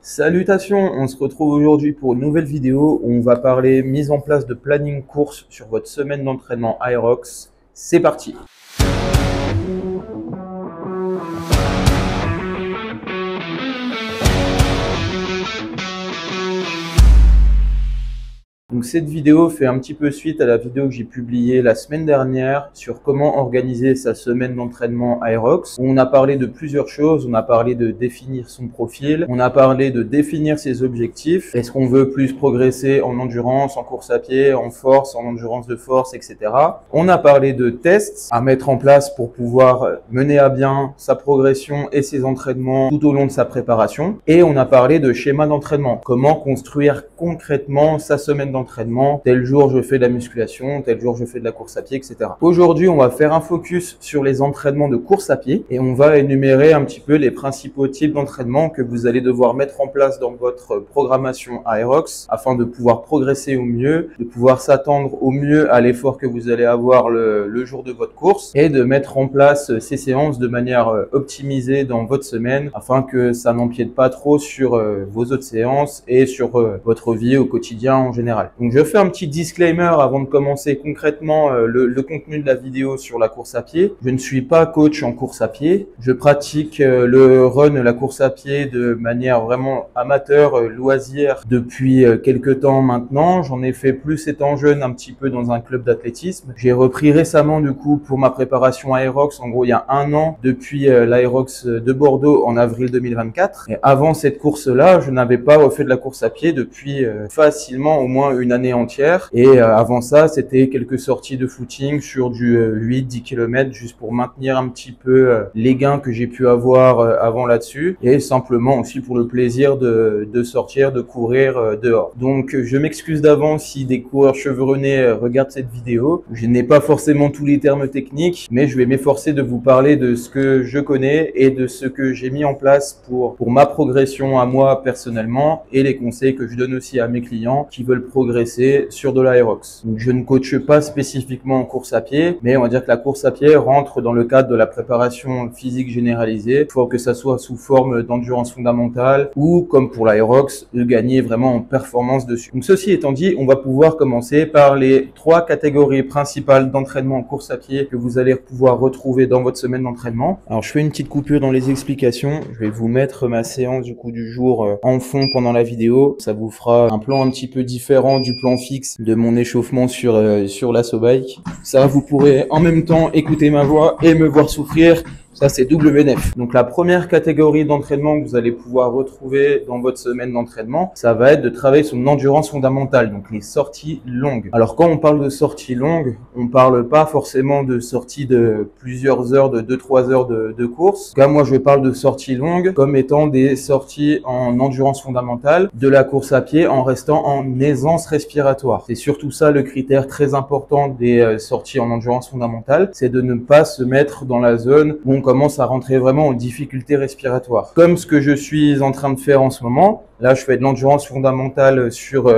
Salutations, on se retrouve aujourd'hui pour une nouvelle vidéo où on va parler mise en place de planning course sur votre semaine d'entraînement Aerox. C'est parti! Donc cette vidéo fait un petit peu suite à la vidéo que j'ai publiée la semaine dernière sur comment organiser sa semaine d'entraînement Aerox. On a parlé de plusieurs choses, on a parlé de définir son profil, on a parlé de définir ses objectifs. Est-ce qu'on veut plus progresser en endurance, en course à pied, en force, en endurance de force, etc. On a parlé de tests à mettre en place pour pouvoir mener à bien sa progression et ses entraînements tout au long de sa préparation. Et on a parlé de schéma d'entraînement, comment construire concrètement sa semaine d'entraînement. Tel jour je fais de la musculation, tel jour je fais de la course à pied, etc. Aujourd'hui, on va faire un focus sur les entraînements de course à pied et on va énumérer un petit peu les principaux types d'entraînements que vous allez devoir mettre en place dans votre programmation Aerox afin de pouvoir progresser au mieux, de pouvoir s'attendre au mieux à l'effort que vous allez avoir le jour de votre course et de mettre en place ces séances de manière optimisée dans votre semaine afin que ça n'empiète pas trop sur vos autres séances et sur votre vie au quotidien en général. Donc je fais un petit disclaimer avant de commencer concrètement le contenu de la vidéo sur la course à pied. Je ne suis pas coach en course à pied. Je pratique le run, la course à pied de manière vraiment amateur, loisir depuis quelques temps maintenant. J'en ai fait plus étant jeune un petit peu dans un club d'athlétisme. J'ai repris récemment du coup pour ma préparation Aerox, en gros il y a un an depuis l'Aerox de Bordeaux en avril 2024. Et avant cette course-là, je n'avais pas refait de la course à pied depuis facilement au moins une année entière. Et avant ça, c'était quelques sorties de footing sur du 8-10 km juste pour maintenir un petit peu les gains que j'ai pu avoir avant là-dessus et simplement aussi pour le plaisir de sortir, de courir dehors. Donc je m'excuse d'avance si des coureurs chevronnés regardent cette vidéo. Je n'ai pas forcément tous les termes techniques, mais je vais m'efforcer de vous parler de ce que je connais et de ce que j'ai mis en place pour ma progression à moi personnellement et les conseils que je donne aussi à mes clients qui veulent progresser sur de l'Aerox. Donc je ne coache pas spécifiquement en course à pied, mais on va dire que la course à pied rentre dans le cadre de la préparation physique généralisée. Il faut que ça soit sous forme d'endurance fondamentale ou comme pour l'Aerox, de gagner vraiment en performance dessus. Donc ceci étant dit, on va pouvoir commencer par les trois catégories principales d'entraînement en course à pied que vous allez pouvoir retrouver dans votre semaine d'entraînement. Alors je fais une petite coupure dans les explications. Je vais vous mettre ma séance du jour en fond pendant la vidéo. Ça vous fera un plan un petit peu différent du plan fixe de mon échauffement sur l'Asso Bike. Ça, vous pourrez en même temps écouter ma voix et me voir souffrir. Ça, c'est double bénéf. Donc, la première catégorie d'entraînement que vous allez pouvoir retrouver dans votre semaine d'entraînement, ça va être de travailler son endurance fondamentale, donc les sorties longues. Alors, quand on parle de sorties longues, on parle pas forcément de sorties de plusieurs heures, de 2-3 heures de course. En tout cas, moi, je parle de sorties longues comme étant des sorties en endurance fondamentale, de la course à pied en restant en aisance respiratoire. C'est surtout ça le critère très important des sorties en endurance fondamentale, c'est de ne pas se mettre dans la zone où on commence à rentrer vraiment en difficulté respiratoire. Comme ce que je suis en train de faire en ce moment. Là, je fais de l'endurance fondamentale sur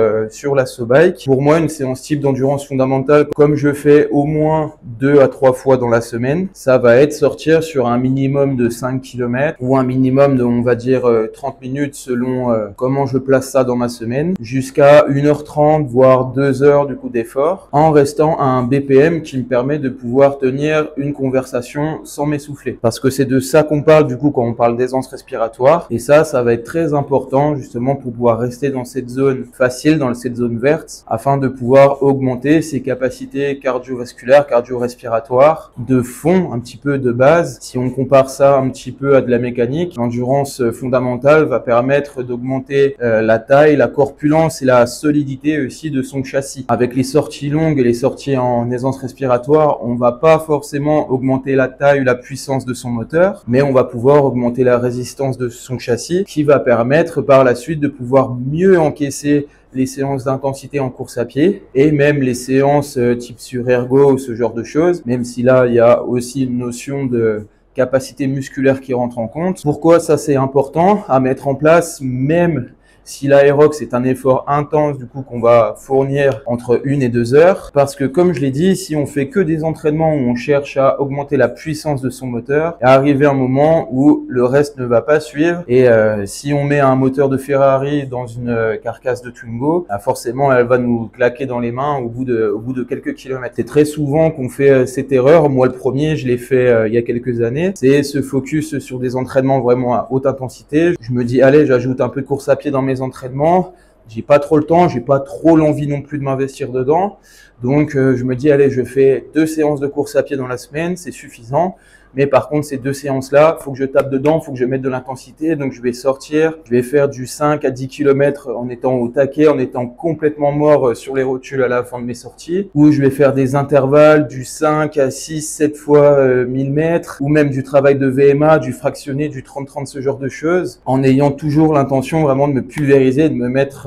l'Asso Bike. Pour moi, une séance type d'endurance fondamentale, comme je fais au moins 2 à 3 fois dans la semaine, ça va être sortir sur un minimum de 5 km ou un minimum de, on va dire, 30 minutes selon comment je place ça dans ma semaine, jusqu'à 1h30, voire 2 heures du coup d'effort, en restant à un BPM qui me permet de pouvoir tenir une conversation sans m'essouffler. Parce que c'est de ça qu'on parle du coup quand on parle d'aisance respiratoire. Et ça va être très important justement pour pouvoir rester dans cette zone facile, dans cette zone verte, afin de pouvoir augmenter ses capacités cardiovasculaires, cardio-respiratoires, de fond, un petit peu de base. Si on compare ça un petit peu à de la mécanique, l'endurance fondamentale va permettre d'augmenter la taille, la corpulence et la solidité aussi de son châssis. Avec les sorties longues et les sorties en aisance respiratoire, on va pas forcément augmenter la taille ou la puissance de son moteur, mais on va pouvoir augmenter la résistance de son châssis qui va permettre par la suite de pouvoir mieux encaisser les séances d'intensité en course à pied et même les séances type sur ergo ou ce genre de choses, même si là il y a aussi une notion de capacité musculaire qui rentre en compte. Pourquoi ça c'est important à mettre en place même si l'aérox est un effort intense, du coup, qu'on va fournir entre 1 et 2 heures. Parce que, comme je l'ai dit, si on fait que des entraînements où on cherche à augmenter la puissance de son moteur, il va arriver un moment où le reste ne va pas suivre. Et si on met un moteur de Ferrari dans une carcasse de Twingo, forcément, elle va nous claquer dans les mains au bout de quelques kilomètres. C'est très souvent qu'on fait cette erreur. Moi, le premier, je l'ai fait il y a quelques années. C'est se focus sur des entraînements vraiment à haute intensité. Je me dis, allez, j'ajoute un peu de course à pied dans mes entraînements. J'ai pas trop le temps, j'ai pas trop l'envie non plus de m'investir dedans. Donc, je me dis, allez, je fais 2 séances de course à pied dans la semaine, c'est suffisant. Mais par contre, ces 2 séances-là, faut que je tape dedans, faut que je mette de l'intensité. Donc, je vais sortir, je vais faire du 5 à 10 km en étant au taquet, en étant complètement mort sur les rotules à la fin de mes sorties. Ou je vais faire des intervalles du 5 à 6, 7 fois 1000 mètres. Ou même du travail de VMA, du fractionné, du 30-30, ce genre de choses. En ayant toujours l'intention vraiment de me pulvériser, de me mettre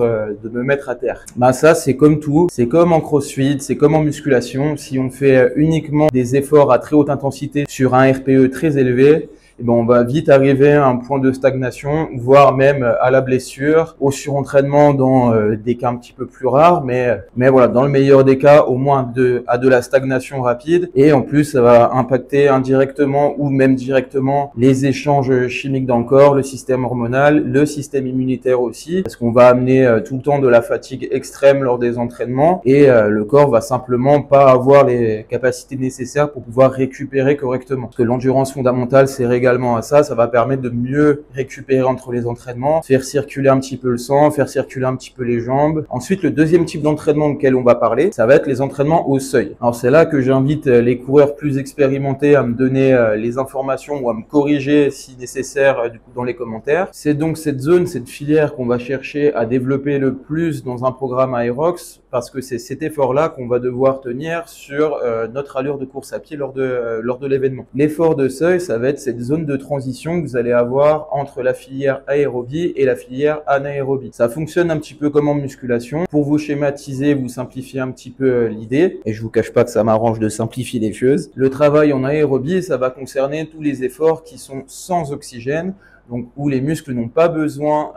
à terre. Bah ça, c'est comme tout. C'est comme en crossfit, c'est comme en musculation. Si on fait uniquement des efforts à très haute intensité sur un RPE très élevé, et ben on va vite arriver à un point de stagnation, voire même à la blessure, au surentraînement dans des cas un petit peu plus rares, mais voilà, dans le meilleur des cas, au moins à de la stagnation rapide. Et en plus, ça va impacter indirectement ou même directement les échanges chimiques dans le corps, le système hormonal, le système immunitaire aussi, parce qu'on va amener tout le temps de la fatigue extrême lors des entraînements et le corps va simplement pas avoir les capacités nécessaires pour pouvoir récupérer correctement. Parce que l'endurance fondamentale, c'est également à ça, ça va permettre de mieux récupérer entre les entraînements, faire circuler un petit peu le sang, faire circuler un petit peu les jambes. Ensuite, le deuxième type d'entraînement auquel on va parler, ça va être les entraînements au seuil. Alors c'est là que j'invite les coureurs plus expérimentés à me donner les informations ou à me corriger si nécessaire du coup dans les commentaires. C'est donc cette zone, cette filière qu'on va chercher à développer le plus dans un programme Aerox parce que c'est cet effort-là qu'on va devoir tenir sur notre allure de course à pied lors de l'événement. L'effort de seuil, ça va être cette zone de transition que vous allez avoir entre la filière aérobie et la filière anaérobie. Ça fonctionne un petit peu comme en musculation. Pour vous schématiser, vous simplifier un petit peu l'idée, et je vous cache pas que ça m'arrange de simplifier les choses. Le travail en aérobie, ça va concerner tous les efforts qui sont sans oxygène, donc où les muscles n'ont pas besoin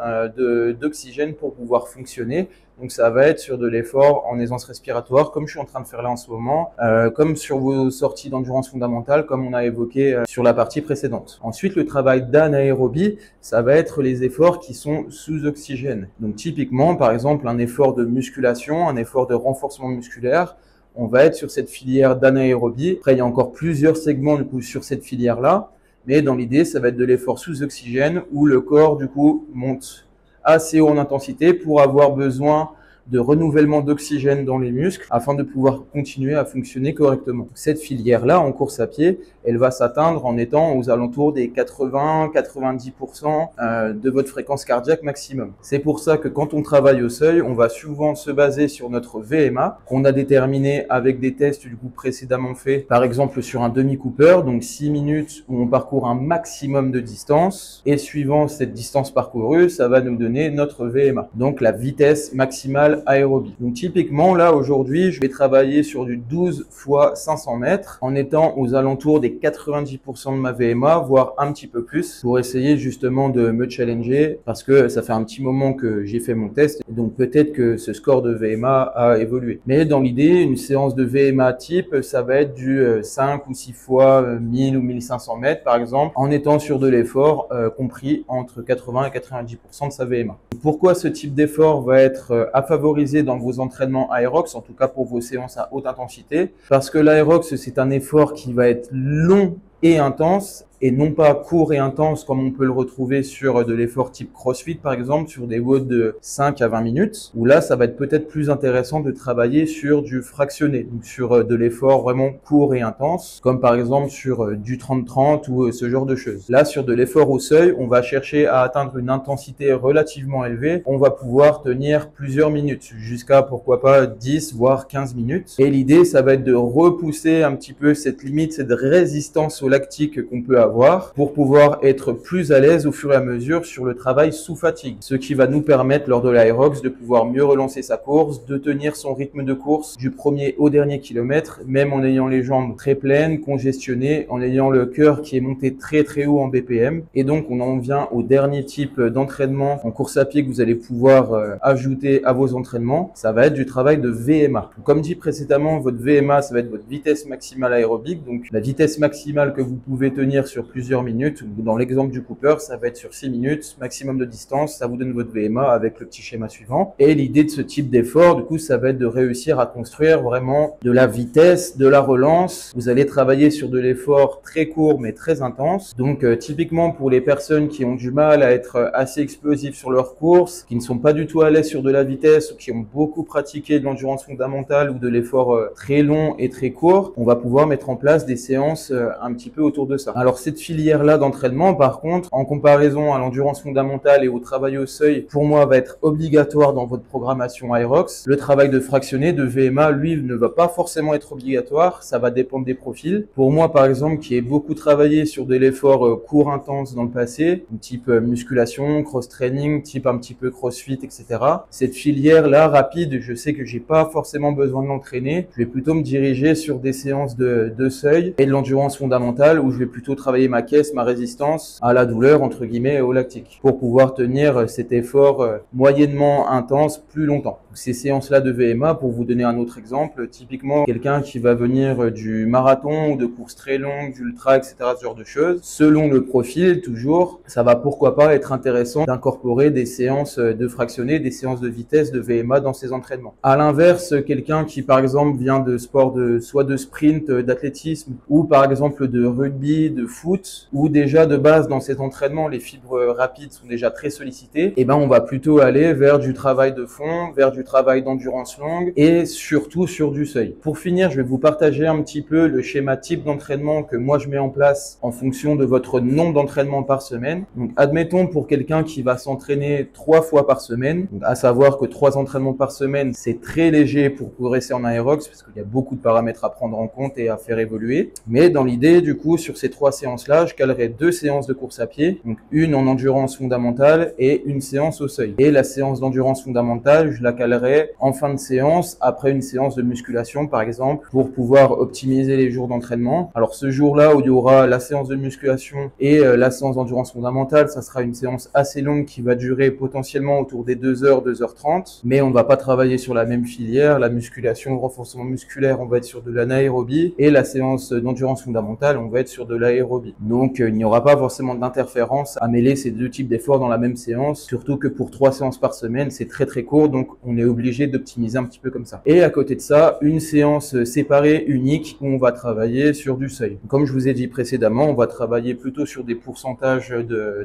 d'oxygène pour pouvoir fonctionner. Donc ça va être sur de l'effort en aisance respiratoire, comme je suis en train de faire là en ce moment, comme sur vos sorties d'endurance fondamentale, comme on a évoqué sur la partie précédente. Ensuite, le travail d'anaérobie, ça va être les efforts qui sont sous oxygène. Donc typiquement, par exemple, un effort de musculation, un effort de renforcement musculaire, on va être sur cette filière d'anaérobie. Après, il y a encore plusieurs segments du coup sur cette filière-là, mais dans l'idée, ça va être de l'effort sous oxygène où le corps du coup monte assez haut en intensité pour avoir besoin de renouvellement d'oxygène dans les muscles afin de pouvoir continuer à fonctionner correctement. Cette filière-là, en course à pied, elle va s'atteindre en étant aux alentours des 80-90% de votre fréquence cardiaque maximum. C'est pour ça que quand on travaille au seuil, on va souvent se baser sur notre VMA qu'on a déterminé avec des tests du coup précédemment faits, par exemple sur un demi-Cooper, donc 6 minutes où on parcourt un maximum de distance et suivant cette distance parcourue, ça va nous donner notre VMA, donc la vitesse maximale aérobie. Donc typiquement là aujourd'hui je vais travailler sur du 12 fois 500 mètres en étant aux alentours des 90% de ma VMA, voire un petit peu plus pour essayer justement de me challenger parce que ça fait un petit moment que j'ai fait mon test et donc peut-être que ce score de VMA a évolué. Mais dans l'idée, une séance de VMA type, ça va être du 5 ou 6 fois 1000 ou 1500 mètres par exemple en étant sur de l'effort compris entre 80 et 90% de sa VMA. Pourquoi ce type d'effort va être à favoriser dans vos entraînements Aerox, en tout cas pour vos séances à haute intensité, parce que l'Aerox, c'est un effort qui va être long et intense et non pas court et intense comme on peut le retrouver sur de l'effort type CrossFit par exemple, sur des WOD de 5 à 20 minutes, où là ça va être peut-être plus intéressant de travailler sur du fractionné, donc sur de l'effort vraiment court et intense, comme par exemple sur du 30-30 ou ce genre de choses. Là sur de l'effort au seuil, on va chercher à atteindre une intensité relativement élevée, on va pouvoir tenir plusieurs minutes, jusqu'à pourquoi pas 10 voire 15 minutes, et l'idée ça va être de repousser un petit peu cette limite, cette résistance au lactique qu'on peut avoir avoir pour pouvoir être plus à l'aise au fur et à mesure sur le travail sous fatigue. Ce qui va nous permettre lors de l'Aerox de pouvoir mieux relancer sa course, de tenir son rythme de course du premier au dernier kilomètre, même en ayant les jambes très pleines, congestionnées, en ayant le cœur qui est monté très très haut en BPM. Et donc on en vient au dernier type d'entraînement en course à pied que vous allez pouvoir ajouter à vos entraînements. Ça va être du travail de VMA. Comme dit précédemment, votre VMA, ça va être votre vitesse maximale aérobique, donc la vitesse maximale que vous pouvez tenir sur plusieurs minutes. Dans l'exemple du Cooper, ça va être sur 6 minutes, maximum de distance, ça vous donne votre VMA avec le petit schéma suivant. Et l'idée de ce type d'effort, du coup, ça va être de réussir à construire vraiment de la vitesse, de la relance. Vous allez travailler sur de l'effort très court mais très intense. Donc typiquement pour les personnes qui ont du mal à être assez explosives sur leur course, qui ne sont pas du tout à l'aise sur de la vitesse ou qui ont beaucoup pratiqué de l'endurance fondamentale ou de l'effort très long et très court, on va pouvoir mettre en place des séances un petit peu autour de ça. Alors cette filière-là d'entraînement, par contre, en comparaison à l'endurance fondamentale et au travail au seuil, pour moi va être obligatoire dans votre programmation Aerox. Le travail de fractionné, de VMA, lui, ne va pas forcément être obligatoire, ça va dépendre des profils. Pour moi, par exemple, qui ai beaucoup travaillé sur de l'effort court intense dans le passé, type musculation, cross-training, type un petit peu crossfit, etc. Cette filière-là, rapide, je sais que j'ai pas forcément besoin de l'entraîner. Je vais plutôt me diriger sur des séances de seuil et de l'endurance fondamentale où je vais plutôt travailler ma caisse, ma résistance à la douleur, entre guillemets, et au lactique pour pouvoir tenir cet effort moyennement intense plus longtemps. Ces séances-là de VMA, pour vous donner un autre exemple, typiquement quelqu'un qui va venir du marathon ou de courses très longues, d'ultra, etc., ce genre de choses, selon le profil, toujours, ça va pourquoi pas être intéressant d'incorporer des séances de fractionné, des séances de vitesse, de VMA dans ses entraînements. À l'inverse, quelqu'un qui par exemple vient de sport soit de sprint, d'athlétisme ou par exemple de rugby, de foot, où déjà de base dans cet entraînement les fibres rapides sont déjà très sollicitées, et ben on va plutôt aller vers du travail de fond, vers du travail d'endurance longue et surtout sur du seuil. Pour finir, je vais vous partager un petit peu le schéma type d'entraînement que moi je mets en place en fonction de votre nombre d'entraînements par semaine. Donc admettons pour quelqu'un qui va s'entraîner 3 fois par semaine, donc à savoir que 3 entraînements par semaine, c'est très léger pour progresser en Aerox parce qu'il y a beaucoup de paramètres à prendre en compte et à faire évoluer. Mais dans l'idée, du coup, sur ces 3 séances-là, je calerai 2 séances de course à pied, donc une en endurance fondamentale et une séance au seuil. Et la séance d'endurance fondamentale, je la calerai en fin de séance, après une séance de musculation par exemple, pour pouvoir optimiser les jours d'entraînement. Alors ce jour-là où il y aura la séance de musculation et la séance d'endurance fondamentale, ça sera une séance assez longue qui va durer potentiellement autour des 2h, 2h30, mais on ne va pas travailler sur la même filière. La musculation, le renforcement musculaire, on va être sur de l'anaérobie et la séance d'endurance fondamentale, on va être sur de l'aérobie. Donc il n'y aura pas forcément d'interférence à mêler ces deux types d'efforts dans la même séance, surtout que pour 3 séances par semaine, c'est très très court, donc on est obligé d'optimiser un petit peu comme ça. Et à côté de ça, une séance séparée, unique, où on va travailler sur du seuil. Comme je vous ai dit précédemment, on va travailler plutôt sur des pourcentages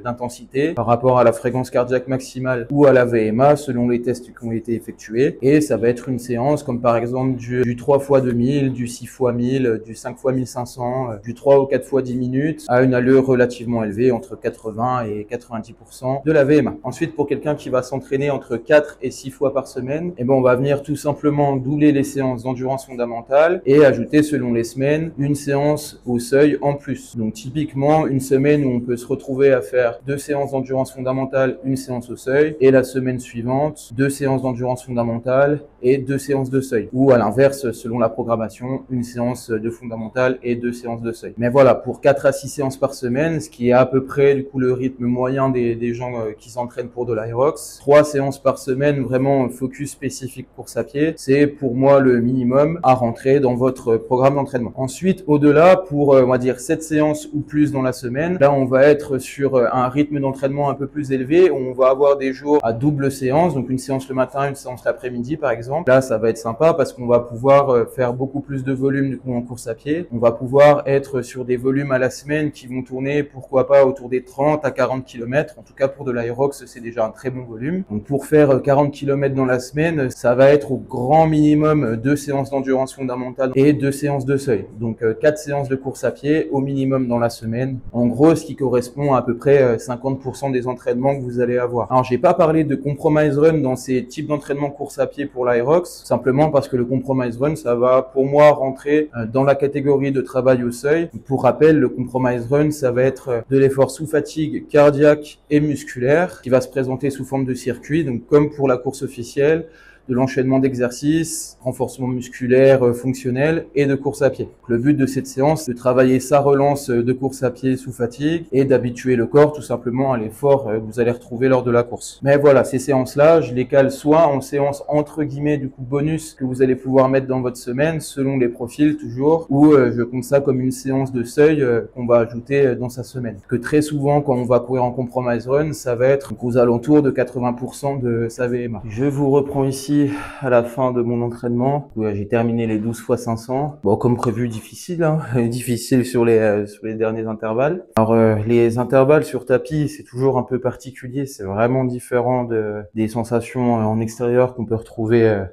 d'intensité par rapport à la fréquence cardiaque maximale ou à la VMA selon les tests qui ont été effectués. Et ça va être une séance comme par exemple du 3 x 2000, du 6 x 1000, du 5 x 1500, du 3 ou 4 x 10 minutes à une allure relativement élevée, entre 80 et 90% de la VMA. Ensuite, pour quelqu'un qui va s'entraîner entre 4 et 6 fois par semaine, eh ben, on va venir tout simplement doubler les séances d'endurance fondamentale et ajouter selon les semaines une séance au seuil en plus. Donc typiquement, une semaine où on peut se retrouver à faire 2 séances d'endurance fondamentale, une séance au seuil, et la semaine suivante, 2 séances d'endurance fondamentale et 2 séances de seuil. Ou à l'inverse, selon la programmation, une séance de fondamentale et 2 séances de seuil. Mais voilà, pour 4 à 6 séances par semaine, ce qui est à peu près du coup le rythme moyen des gens qui s'entraînent pour de l'Aerox, 3 séances par semaine, vraiment focus spécifique course à pied, c'est pour moi le minimum à rentrer dans votre programme d'entraînement. Ensuite, au-delà, pour on va dire 7 séances ou plus dans la semaine, là on va être sur un rythme d'entraînement un peu plus élevé, où on va avoir des jours à double séance, donc une séance le matin, une séance l'après-midi par exemple. Là ça va être sympa parce qu'on va pouvoir faire beaucoup plus de volume du coup en course à pied. On va pouvoir être sur des volumes à la semaine qui vont tourner pourquoi pas autour des 30 à 40 km. En tout cas pour de l'Aerox, c'est déjà un très bon volume. Donc pour faire 40 km dans la semaine, ça va être au grand minimum 2 séances d'endurance fondamentale et 2 séances de seuil. Donc 4 séances de course à pied au minimum dans la semaine. En gros, ce qui correspond à peu près 50% des entraînements que vous allez avoir. Alors, j'ai pas parlé de compromise run dans ces types d'entraînement course à pied pour l'Aerox, simplement parce que le compromise run, ça va pour moi rentrer dans la catégorie de travail au seuil. Pour rappel, le compromise run, ça va être de l'effort sous fatigue cardiaque et musculaire qui va se présenter sous forme de circuit, donc comme pour la course officielle, de l'enchaînement d'exercices, renforcement musculaire fonctionnel et de course à pied. Le but de cette séance, c'est de travailler sa relance de course à pied sous fatigue et d'habituer le corps tout simplement à l'effort que vous allez retrouver lors de la course. Mais voilà, ces séances-là, je les cale soit en séance entre guillemets du coup bonus que vous allez pouvoir mettre dans votre semaine selon les profils toujours, ou je compte ça comme une séance de seuil qu'on va ajouter dans sa semaine. Que très souvent quand on va courir en compromise run, ça va être aux alentours de 80% de sa VMA. Je vous reprends ici à la fin de mon entraînement. J'ai terminé les 12 x 500. Bon, comme prévu, difficile, hein. Difficile sur les derniers intervalles. Alors, les intervalles sur tapis, c'est toujours un peu particulier. C'est vraiment différent des sensations en extérieur qu'on peut retrouver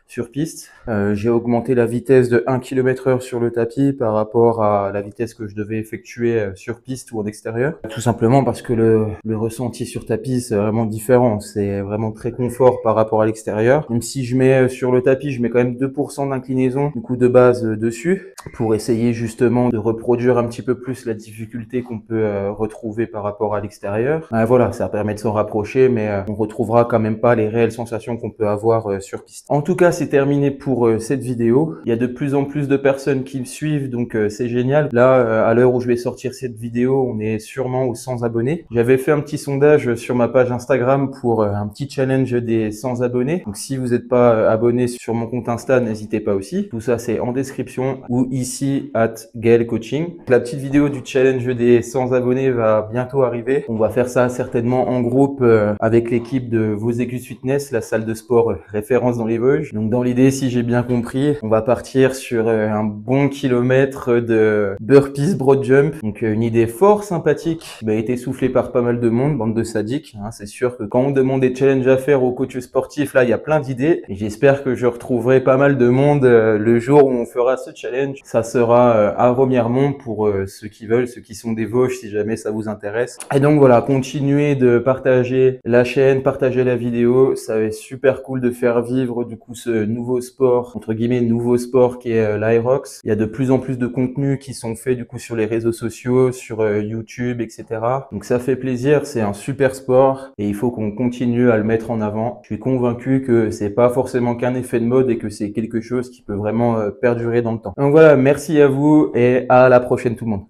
sur piste. J'ai augmenté la vitesse de 1 km/h sur le tapis par rapport à la vitesse que je devais effectuer sur piste ou en extérieur. Tout simplement parce que le ressenti sur tapis, c'est vraiment différent. C'est vraiment très confort par rapport à l'extérieur. Même si je mets sur le tapis, je mets quand même 2% d'inclinaison, du coup de base dessus, pour essayer justement de reproduire un petit peu plus la difficulté qu'on peut retrouver par rapport à l'extérieur. Voilà, ça permet de s'en rapprocher, mais on retrouvera quand même pas les réelles sensations qu'on peut avoir sur piste. En tout cas, c'est terminé pour cette vidéo. Il y a de plus en plus de personnes qui me suivent, donc c'est génial. Là, à l'heure où je vais sortir cette vidéo, on est sûrement aux 100 abonnés. J'avais fait un petit sondage sur ma page Instagram pour un petit challenge des 100 abonnés. Donc si vous n'êtes pas abonné sur mon compte Insta, n'hésitez pas aussi. Tout ça, c'est en description ou ici @GaelCoaching. La petite vidéo du challenge des 100 abonnés va bientôt arriver. On va faire ça certainement en groupe avec l'équipe de Vos Aigus Fitness, la salle de sport référence dans les Vosges. Donc dans l'idée, si j'ai bien compris, on va partir sur un bon kilomètre de burpees broad jump. Donc une idée fort sympathique qui a été soufflée par pas mal de monde, bande de sadiques. Hein. C'est sûr que quand on demande des challenges à faire aux coachs sportifs, là il y a plein d'idées. Et j'espère que je retrouverai pas mal de monde le jour où on fera ce challenge. Ça sera à Remiremont pour ceux qui veulent, ceux qui sont des Vosges, si jamais ça vous intéresse. Et donc voilà, continuez de partager la chaîne, partager la vidéo. Ça va être super cool de faire vivre du coup ce nouveau sport, entre guillemets nouveau sport qui est l'Aerox. Il y a de plus en plus de contenus qui sont faits du coup sur les réseaux sociaux, sur YouTube, etc. Donc ça fait plaisir, c'est un super sport et il faut qu'on continue à le mettre en avant. Je suis convaincu que c'est pas forcément qu'un effet de mode et que c'est quelque chose qui peut vraiment perdurer dans le temps. Donc voilà, merci à vous et à la prochaine tout le monde.